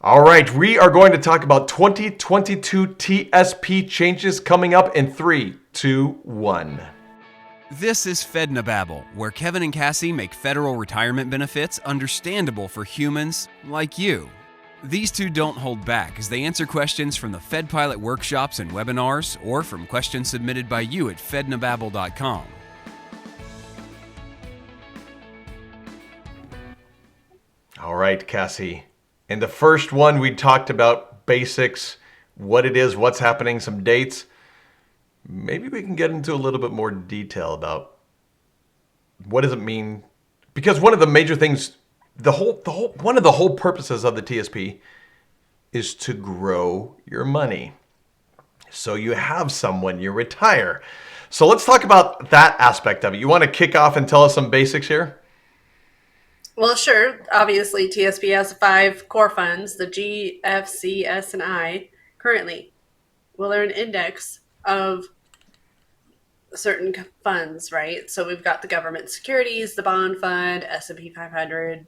All right, we are going to talk about 2022 TSP changes coming up in 3, 2, 1. This is Fednobabble, where Kevin and Cassie make federal retirement benefits understandable for humans like you. These two don't hold back as they answer questions from the Fed Pilot workshops and webinars or from questions submitted by you at fednobabble.com. All right, Cassie. In the first one, we talked about basics, what it is, what's happening, some dates. Maybe we can get into a little bit more detail about what does it mean? Because one of the major things, one of the whole purposes of the TSP is to grow your money. So you have some when you retire. So let's talk about that aspect of it. You want to kick off and tell us some basics here? Well, sure. Obviously, TSP has 5 core funds, the G, F, C, S, and I, currently. Well, they're an index of certain funds, right? So we've got the government securities, the bond fund, S&P 500,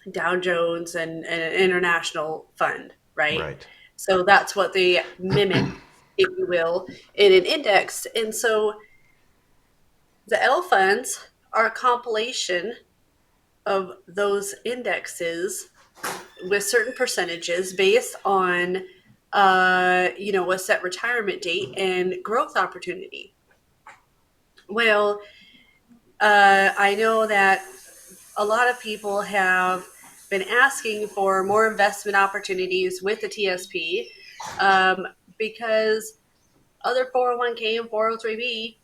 Dow Jones, and an international fund, right? Right. So that's what they mimic, if you will, in an index. And so the L funds are a compilation of those indexes with certain percentages based on a set retirement date and growth opportunity. Well, I know that a lot of people have been asking for more investment opportunities with the TSP because other 401k and 403b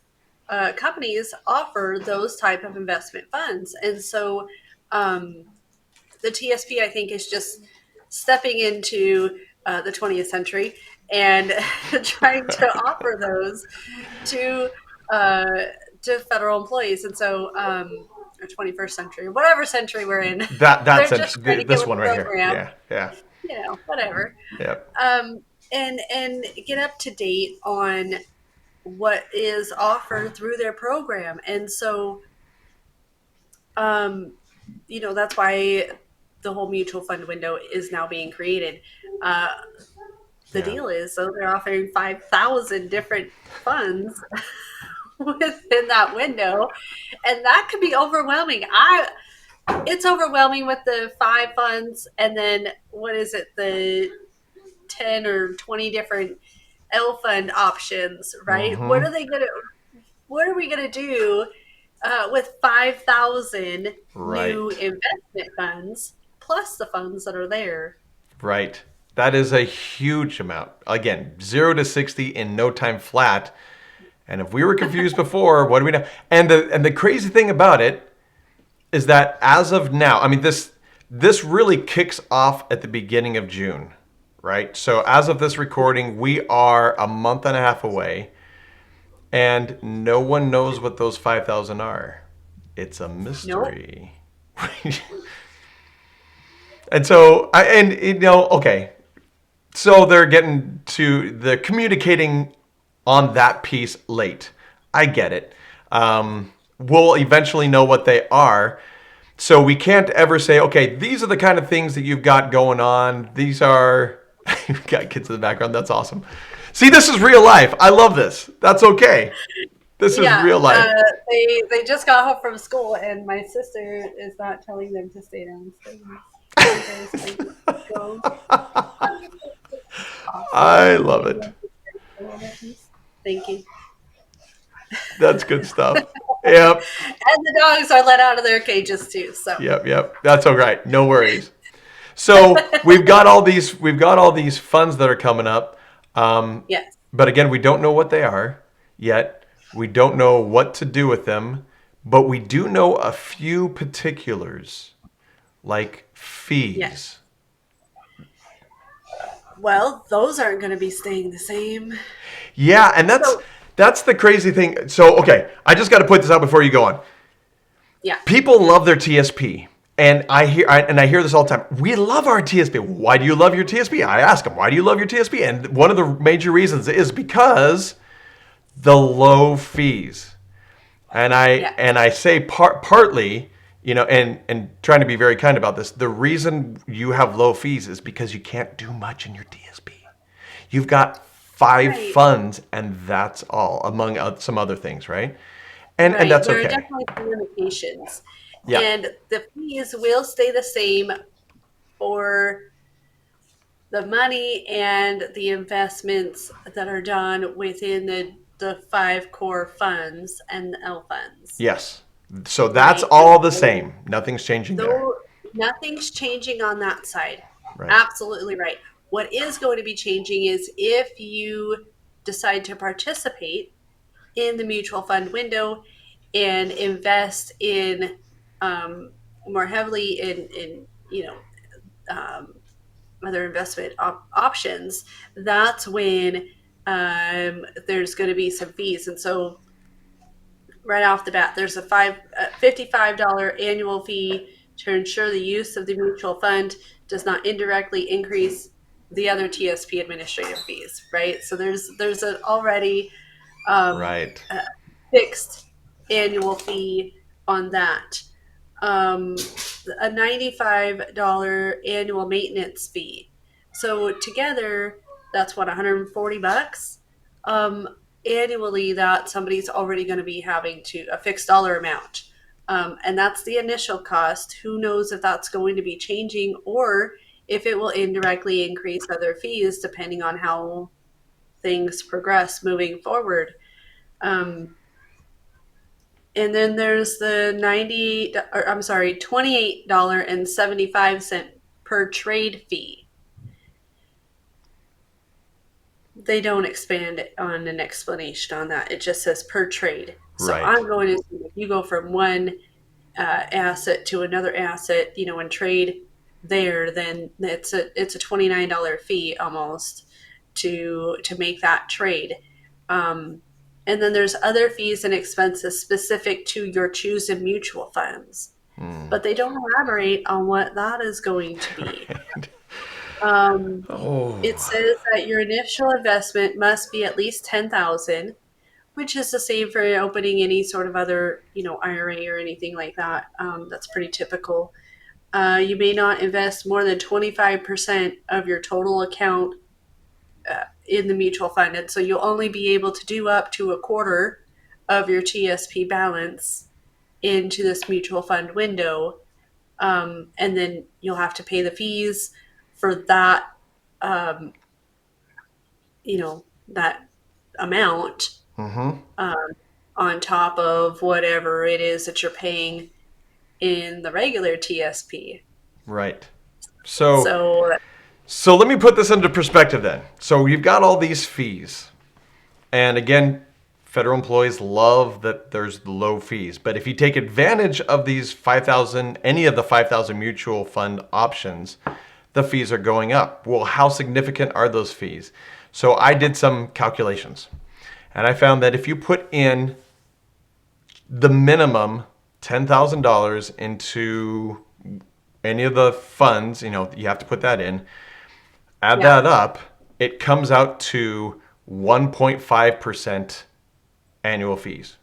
companies offer those type of investment funds. And so the TSP, I think, is just stepping into the 20th century and trying to offer those to federal employees. And so, or 21st century, whatever century we're in, That's they're just trying to this get one with the right program, here. Yeah. whatever. Yep. And get up to date on what is offered through their program. And so, that's why the whole mutual fund window is now being created. The deal is, so they're offering 5,000 different funds within that window, and that could be overwhelming. It's overwhelming with the 5 funds, and then what is it, the 10 or 20 different L fund options, right? Mm-hmm. What are we gonna do with 5,000 Right. new investment funds plus the funds that are there? Right. That is a huge amount. Again, 0 to 60 in no time flat. And if we were confused before, what do we know? And the crazy thing about it is that as of now, I mean, this really kicks off at the beginning of June, right? So as of this recording, we are a month and a half away, and no one knows what those 5,000 are. It's a mystery. Nope. And so, okay. So they're communicating on that piece late. I get it. We'll eventually know what they are. So we can't ever say, okay, these are the kind of things that you've got going on. These are, you've got kids in the background. That's awesome. See, this is real life. I love this. That's okay. This is real life. They just got home from school, and my sister is not telling them to stay downstairs. I love it. Thank you. That's good stuff. Yep. And the dogs are let out of their cages too. So. Yep. That's all right. No worries. So we've got all these funds that are coming up. Yes. But again, we don't know what they are yet. We don't know what to do with them, but we do know a few particulars, like fees. Yes. Well, those aren't going to be staying the same. Yeah, and that's the crazy thing. So, okay, I just got to put this out before you go on. Yeah. People love their TSP, and I hear this all the time. We love our TSP. Why do you love your TSP? I ask them, why do you love your TSP? And one of the major reasons is because the low fees. And I say partly, and trying to be very kind about this. The reason you have low fees is because you can't do much in your TSP. You've got five Right. funds, and that's all, among some other things, right? And Right. that's There are okay. definitely some limitations. Yeah. And the fees will stay the same for the money and the investments that are done within the five core funds and the L funds. Yes. So that's Right. And all the so same. Nothing's changing there. though nothing's changing on that side. Right. Absolutely right. What is going to be changing is if you decide to participate in the mutual fund window and invest in more heavily in um, other investment options, that's when there's going to be some fees. And so right off the bat, there's a $55 annual fee to ensure the use of the mutual fund does not indirectly increase the other TSP administrative fees, right? So there's an already um, Right. uh, fixed annual fee on that. Um, a $95 annual maintenance fee. So together, that's what, $140 um, annually that somebody's already going to be having to a fixed dollar amount. And that's the initial cost. Who knows if that's going to be changing or if it will indirectly increase other fees depending on how things progress moving forward. Um, and then there's the $28.75 per trade fee. They don't expand on an explanation on that. It just says per trade. So Right. I'm going to assume if you go from one asset to another asset, and trade there, then it's a $29 fee almost to make that trade. Um, and then there's other fees and expenses specific to your chosen mutual funds, but they don't elaborate on what that is going to be. Right. Um, it Oh. says that your initial investment must be at least 10,000, which is the same for opening any sort of other, IRA or anything like that. That's pretty typical. You may not invest more than 25% of your total account in the mutual fund, and so you'll only be able to do up to a quarter of your TSP balance into this mutual fund window, and then you'll have to pay the fees for that, um, that amount Mm-hmm. um, on top of whatever it is that you're paying in the regular TSP. Right. So So, so let me put this into perspective then. So you've got all these fees. And again, federal employees love that there's low fees. But if you take advantage of these 5,000, any of the 5,000 mutual fund options, the fees are going up. Well, how significant are those fees? So I did some calculations. And I found that if you put in the minimum $10,000 into any of the funds, you have to put that in, add yeah. that up, it comes out to 1.5% annual fees.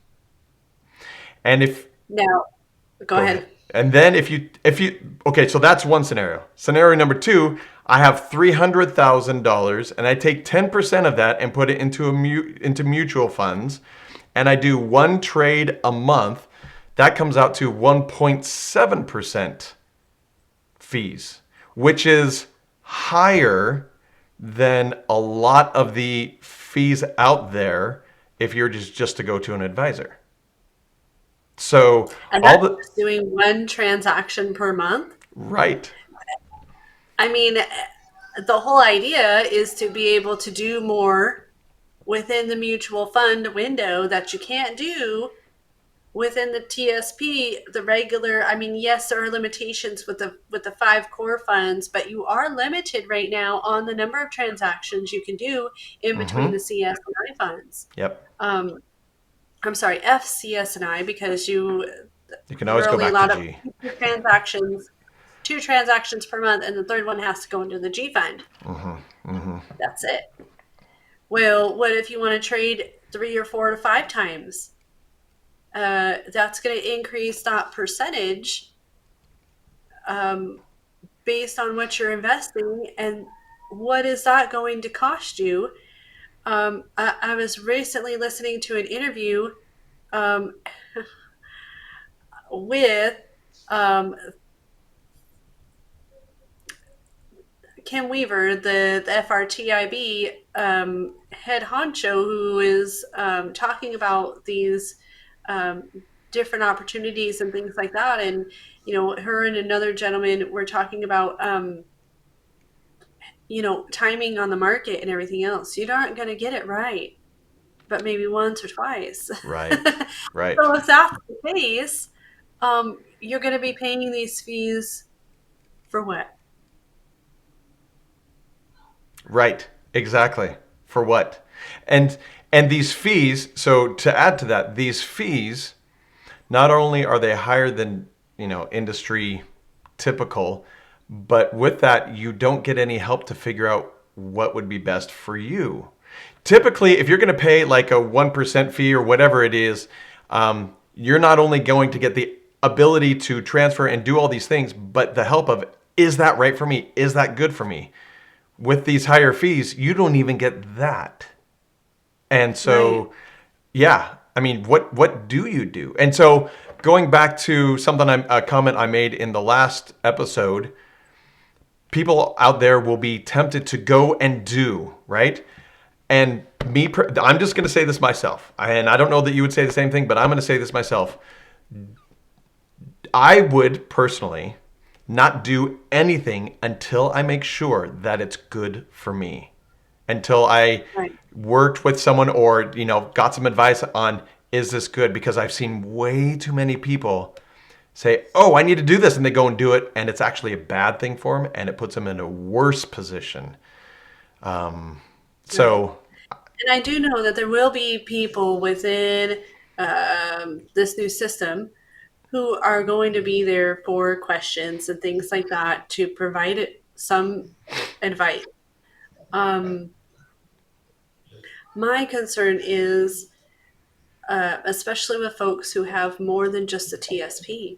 And if Now, go go ahead. ahead. And then if you okay, so that's one scenario. Scenario number two, I have $300,000 and I take 10% of that and put it into mutual funds and I do one trade a month, that comes out to 1.7% fees, which is higher than a lot of the fees out there if you're just to go to an advisor. So And all that's the just doing one transaction per month. right. I mean, the whole idea is to be able to do more within the mutual fund window that you can't do within the TSP, the regular. I mean, yes, there are limitations with the five core funds, but you are limited right now on the number of transactions you can do in between Mm-hmm. the CS and I funds. Yep. Um, I'm sorry, FCS and I, because You can always we're go only back to allowed up G. to two transactions per month, and the third one has to go into the G fund. That's it. Well, what if you want to trade 3 or 4 to 5 times? That's going to increase that percentage based on what you're investing and what is that going to cost you. I was recently listening to an interview um, with um, Kim Weaver, the FRTIB head honcho, who is talking about these um, different opportunities and things like that. And, her and another gentleman were talking about, timing on the market and everything else. You aren't going to get it right, but maybe once or twice. Right. Right. So if that's the case, you're going to be paying these fees for what? Right. Exactly. For what? And and these fees, so to add to that, these fees, not only are they higher than, industry typical, but with that, you don't get any help to figure out what would be best for you. Typically, if you're going to pay like a 1% fee or whatever it is, you're not only going to get the ability to transfer and do all these things, but the help of, is that right for me? Is that good for me? With these higher fees, you don't even get that. And Right. so, yeah, I mean, what do you do? And so, going back to a comment I made in the last episode, people out there will be tempted to go and do, right? And I'm just going to say this myself, and I don't know that you would say the same thing, but I'm going to say this myself. I would personally not do anything until I make sure that it's good for me. Until I Right. worked with someone or, got some advice on, is this good? Because I've seen way too many people say, oh, I need to do this. And they go and do it. And it's actually a bad thing for them. And it puts them in a worse position. Right. So, And I do know that there will be people within this new system who are going to be there for questions and things like that to provide some advice. Um, my concern is, especially with folks who have more than just a TSP,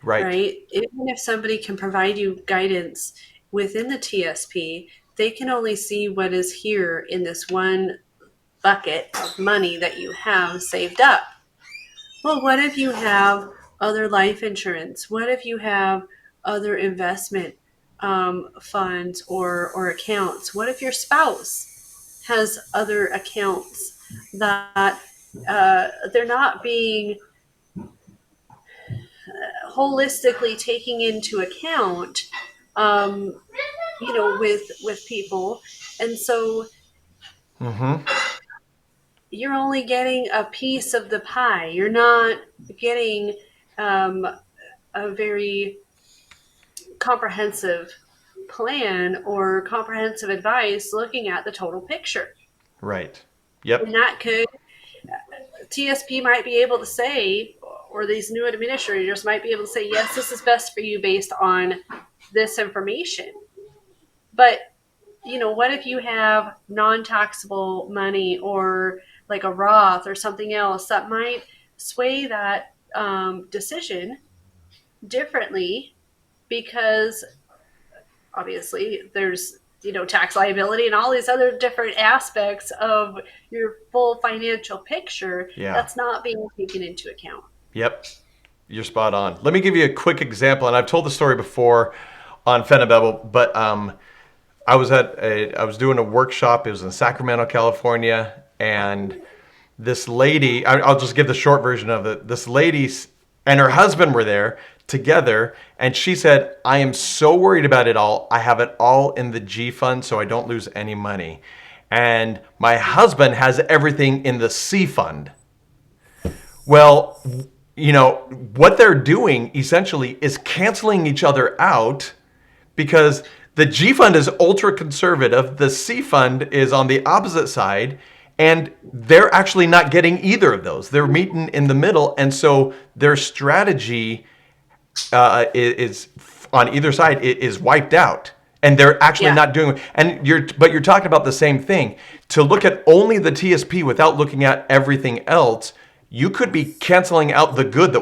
right. right? Even if somebody can provide you guidance within the TSP, they can only see what is here in this one bucket of money that you have saved up. Well, what if you have other life insurance? What if you have other investment funds or accounts? What if your spouse has other accounts that they're not being holistically taking into account, um, with people, and so Mm-hmm. you're only getting a piece of the pie. You're not getting um, a very comprehensive plan or comprehensive advice looking at the total picture. Right. And Yep. that could, TSP might be able to say, or these new administrators might be able to say, yes, this is best for you based on this information. But, what if you have non taxable money or like a Roth or something else that might sway that decision differently because obviously there's tax liability and all these other different aspects of your full financial picture Yeah. that's not being taken into account. Yep. You're spot on. Let me give you a quick example, and I've told the story before on Fednobabble, but I was doing a workshop. It was in Sacramento, California, and this lady. I'll just give the short version of it. This lady and her husband were there together, and she said, "I am so worried about it all. I have it all in the G fund, so I don't lose any money, and my husband has everything in the C fund." Well, what they're doing essentially is canceling each other out because the G fund is ultra conservative, the C fund is on the opposite side, and they're actually not getting either of those. They're meeting in the middle, and so their strategy is on either side is wiped out. And they're actually Yeah. not doing, but you're talking about the same thing. To look at only the TSP without looking at everything else, you could be canceling out the good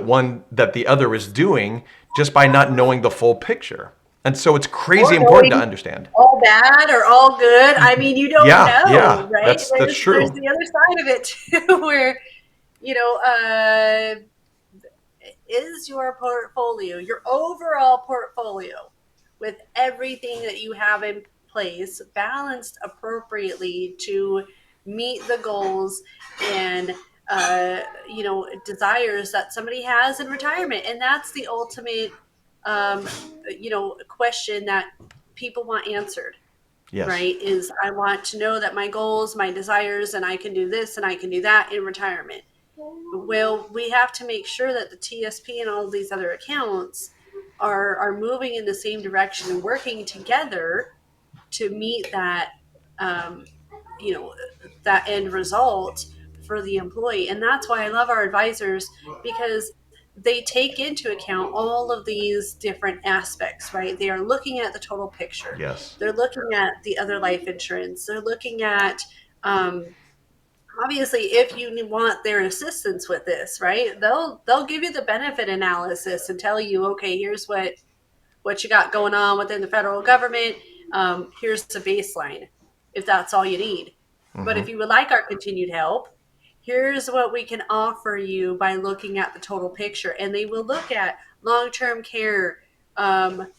that the other is doing just by not knowing the full picture. And so it's crazy Or important to knowing understand. all bad or all good. I mean, you don't Yeah, know, yeah, right? that's There's true. the other side of it too, where you know, is your portfolio, your overall portfolio, with everything that you have in place, balanced appropriately to meet the goals and desires that somebody has in retirement? And that's the ultimate, um, question that people want answered, Yes. right? Is I want to know that my goals, my desires, and I can do this and I can do that in retirement. Well, we have to make sure that the TSP and all of these other accounts are moving in the same direction and working together to meet that, um, you know, that end result for the employee. And that's why I love our advisors, because they take into account all of these different aspects, right? They are looking at the total picture. Yes. They're looking at the other life insurance. They're looking at, obviously, if you want their assistance with this, right, they'll give you the benefit analysis and tell you, okay, here's what you got going on within the federal government. Here's the baseline, if that's all you need. But Hmm. if you would like our continued help, here's what we can offer you by looking at the total picture. And they will look at long-term care, um,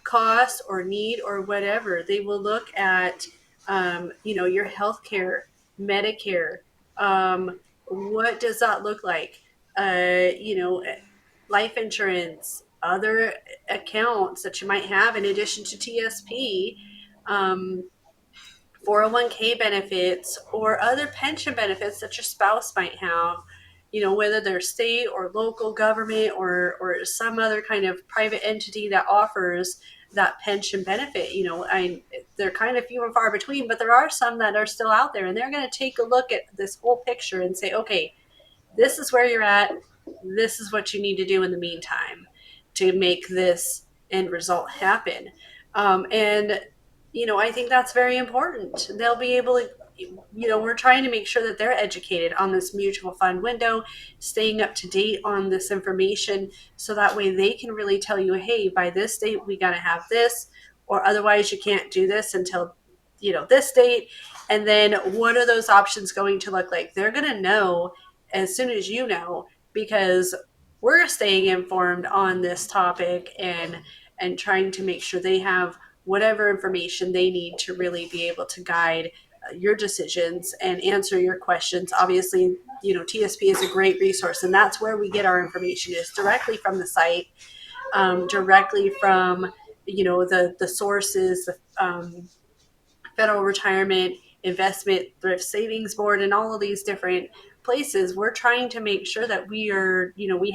cost or need or whatever. They will look at, your health care, Medicare. What does that look like? Life insurance, other accounts that you might have in addition to TSP, um, 401k benefits, or other pension benefits that your spouse might have, whether they're state or local government or some other kind of private entity that offers that pension benefit. They're kind of few and far between, but there are some that are still out there, and they're going to take a look at this whole picture and say, okay, this is where you're at. This is what you need to do in the meantime to make this end result happen. And I think that's very important. They'll be able to, we're trying to make sure that they're educated on this mutual fund window, staying up to date on this information, so that way they can really tell you, hey, by this date, we got to have this, or otherwise you can't do this until, this date. And then what are those options going to look like? They're going to know as soon as you know, because we're staying informed on this topic and trying to make sure they have whatever information they need to really be able to guide your decisions and answer your questions. Obviously, TSP is a great resource, and that's where we get our information, is directly from the site, directly from the sources, the federal retirement investment thrift savings board, and all of these different places. We're trying to make sure that we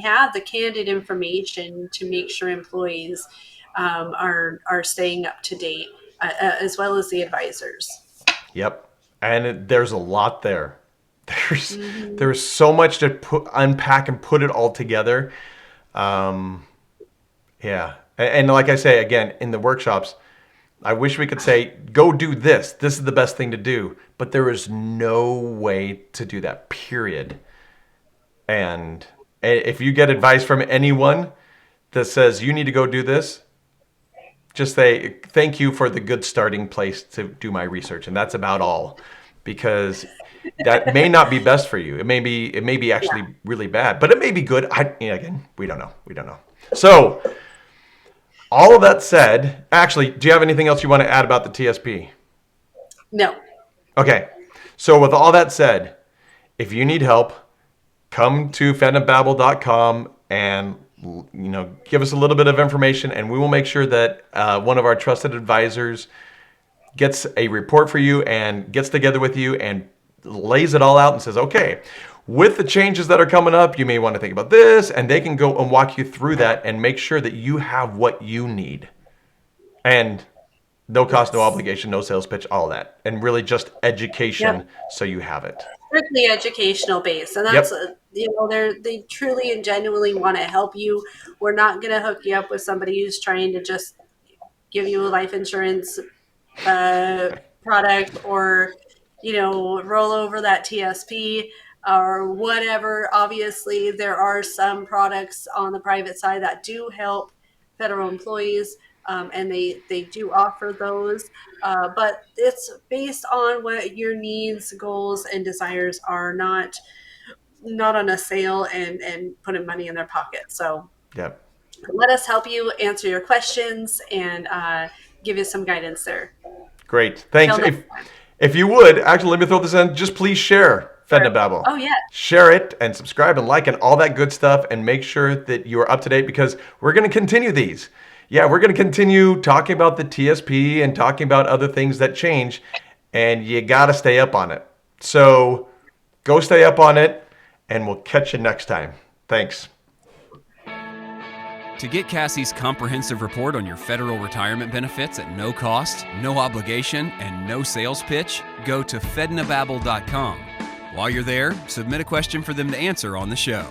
have the candid information to make sure employees, are staying up to date, as well as the advisors. Yep. And there's a lot there. There's Mm-hmm. there's so much to unpack and put it all together. Yeah. And like I say again in the workshops, I wish we could say go do this. This is the best thing to do, but there is no way to do that. Period. And if you get advice from anyone that says you need to go do this, just say thank you for the good starting place to do my research, and that's about all, because that may not be best for you. It may be Yeah. actually really bad, but it may be good. Again, we don't know. So all of that said, actually, do you have anything else you want to add about the TSP? No. Okay, so with all that said, if you need help, come to fednobabble.com and give us a little bit of information, and we will make sure that one of our trusted advisors gets a report for you and gets together with you and lays it all out and says, okay, with the changes that are coming up, you may want to think about this, and they can go and walk you through that and make sure that you have what you need. And no cost, no Yes. obligation, no sales pitch, all that. And really just Yep. education so you have it. Strictly educational based, and that's, Yep. they truly and genuinely want to help you. We're not going to hook you up with somebody who's trying to just give you a life insurance product, or roll over that TSP or whatever. Obviously, there are some products on the private side that do help federal employees, and they do offer those, but it's based on what your needs, goals, and desires are, not on a sale and putting money in their pocket. So Yep. let us help you answer your questions and give you some guidance there. Great. Thanks. Till next time. If you would, actually, let me throw this in. Just please share Sure. Fednobabble. Oh, yeah. Share it and subscribe and like and all that good stuff, and make sure that you are up to date, because we're going to continue these. Yeah, we're going to continue talking about the TSP and talking about other things that change, and you got to stay up on it. So go stay up on it, and we'll catch you next time. Thanks. To get Cassie's comprehensive report on your federal retirement benefits at no cost, no obligation, and no sales pitch, go to Fednobabble.com. While you're there, submit a question for them to answer on the show.